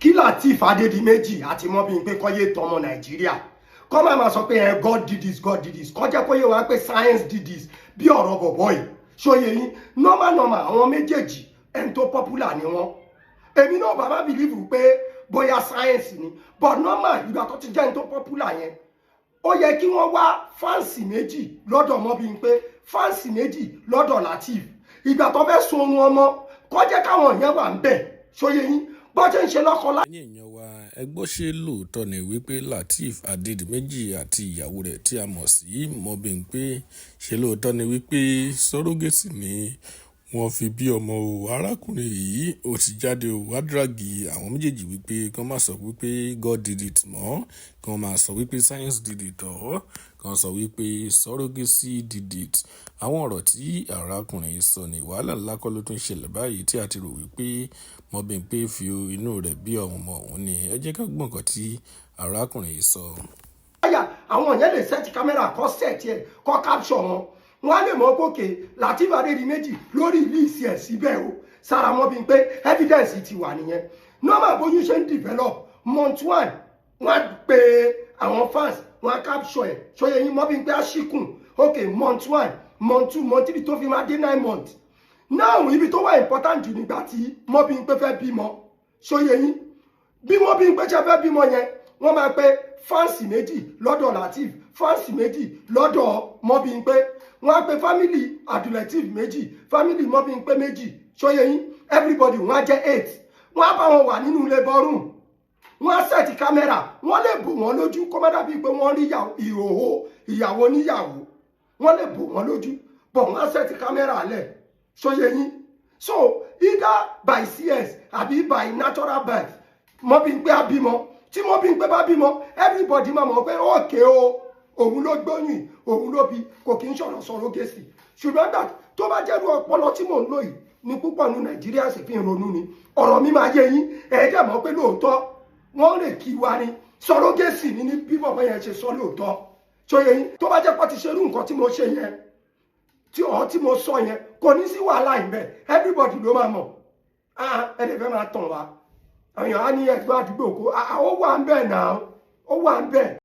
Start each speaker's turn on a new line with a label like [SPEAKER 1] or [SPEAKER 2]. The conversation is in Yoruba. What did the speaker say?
[SPEAKER 1] kí Lateef Adédìméjì àti Mobimpe kó yé tọmọ Nàìjíríà kó má sọ pé God did this kó jẹ́ kó yé wa pé science did this bí ọ̀rọ̀ bọ̀bọ̀ yìí ṣóyè yín normal àwọn méjèèjì ẹni tó popular ni wọ́n èmi náà bàbá believe pé bóyá science ni but normal ìgbà tó ti jẹ́ ẹni tó popular yẹn ó yẹ kí wọ́n wá fáǹsì méjì lọ́dọ̀ Mobimpe fáǹsì méjì lọ́dọ̀ Lateef ìgbà tó fẹ́ sun orun ọmọ kó jẹ́ káwọn yẹn wà ń bẹ̀ ṣóyè yín bọ́jẹ́ ń ṣe lọ́kọ lá.
[SPEAKER 2] ní èèyàn wa ẹgbọ́ ṣe lóòótọ́ ni wípé Lateef Adédìméjì àti ìyàwó rẹ̀ tí a mọ̀ sí Mobimpe ṣe lóòótọ́ ni wípé sọ́rọ́gẹ́sì ni wọ́n fi bí ọmọ o arákùnrin yìí ó ti jáde o wá díràgì àwọn méjèèjì wípé kán má sọ wípé God did it mọ́ kán má sọ wípé science did it ọ̀ kán sọ wípé sọ́rọ́gẹ́sì did it àwọn ọ̀rọ̀ tí arákùnrin yìí sọ ní wàhálà ńlá kọ́ ló tún ṣẹlẹ̀ báyìí tí a ti rò wípé Mobimpe fi inú rẹ̀ bí ọmọ òun ni ẹ jẹ́ ká gbọ́ nǹkan tí arákùnrin yìí sọ.
[SPEAKER 1] àwọn yẹn lè sẹ́ẹ̀tì kámẹ́rà kọ́ sẹ́ẹ̀tì ẹ̀ kọ́ capture wọn wọ́n á lè mọ̀ gòkè Lateef Adédìméjì lórí ìlíìsì ẹ̀ síbẹ̀ o sára Mobimpe evidence ti wà nìyẹn normal bóyún ṣe ń develop month 1 wọ́n á pe àwọn fans wọ́n á capture ẹ̀ ṣòye yín Mobimpe á ṣìkùn ok month 1 month 2 month 3 tó fi máa dé 9 months now ibi tó wà important jù nígbà tí Mobimpe fẹ́ bímọ ṣòye yín bí Mobimpe ṣe fẹ́ bímọ yẹn wọ́n máa pe fáǹsì méjì lọ́dọ̀ Lateef fáǹsì méjì lọ́dọ̀ Mobimpe wọ́n á pe family Abdulateef méjì family Mobimpe méjì ṣóyè yín everybody wọ́n á jẹ́ 8 wọ́n á bá wọn wà nínú labour room wọ́n á sẹ̀tì kámẹ́rà wọ́n lè bò wọ́n lójú kó má dàbí pé wọ́n rí ìhòòhò ìyàwó níyàwó wọ́n lè bò wọ́n lójú bọ̀ wọ́n á sẹ̀tì kámẹ́rà lẹ̀ ṣóyè yín so either by CS àbí by natural birth Mobimpe á bímọ tí Mobimpe bá bímọ everybody máa mọ̀ pé ókè o òun ló gbóyún òun ló bí kò kí ń sọ̀rọ̀ sọ́rọ́gẹ́sì ṣùgbọ́n gbà tó bá jẹ́rú ọpọlọ tí mò ń lò yìí ní púpọ̀ ní Nàìjíríà sì fi ń ronú ni ọ̀rọ̀ mi máa yé yín ẹ̀ẹ́dẹ̀ mọ̀ pé lóòótọ́ wọ́n lè kí wa ni sọ́rọ́gẹ́sì ni ní bí bọ̀bọ̀ yẹn ṣe sọ lóòótọ́ ṣóyè yín tó bá jẹ́ pọ́ ti ṣerú nǹkan tí mo ṣe yẹn tí mo sọ yẹn kò ní sí wàhálà ìbẹ̀ everybody ló máa mọ̀ ẹ̀ẹ́dẹ̀ fẹ́ máa tàn wá àwọn èèyàn á ní ẹgbẹ́ àdúgbò kó ó wà ń bẹ̀ náà ó wà ń bẹ̀.